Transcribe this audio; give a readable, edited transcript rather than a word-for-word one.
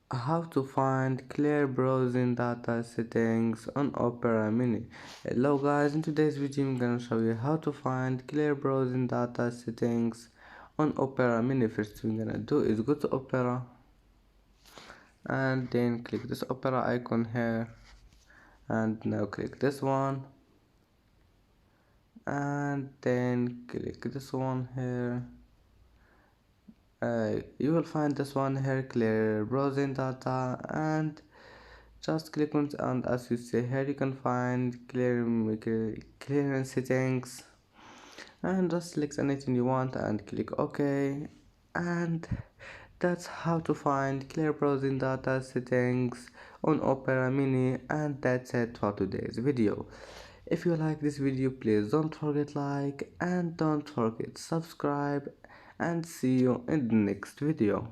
How to find clear browsing data settings on Opera Mini. Hello guys, in today's video I'm gonna show you how to find clear browsing data settings on Opera Mini. First thing we're gonna do is go to Opera and then click this Opera icon here, and now click this one and then click this one here. You will find this one here, clear browsing data, and just click on it, and as you see here you can find clearance settings, and just select anything you want and click OK. And that's how to find clear browsing data settings on Opera Mini, and that's it for today's video. If you like this video, please don't forget like and don't forget subscribe, and see you in the next video.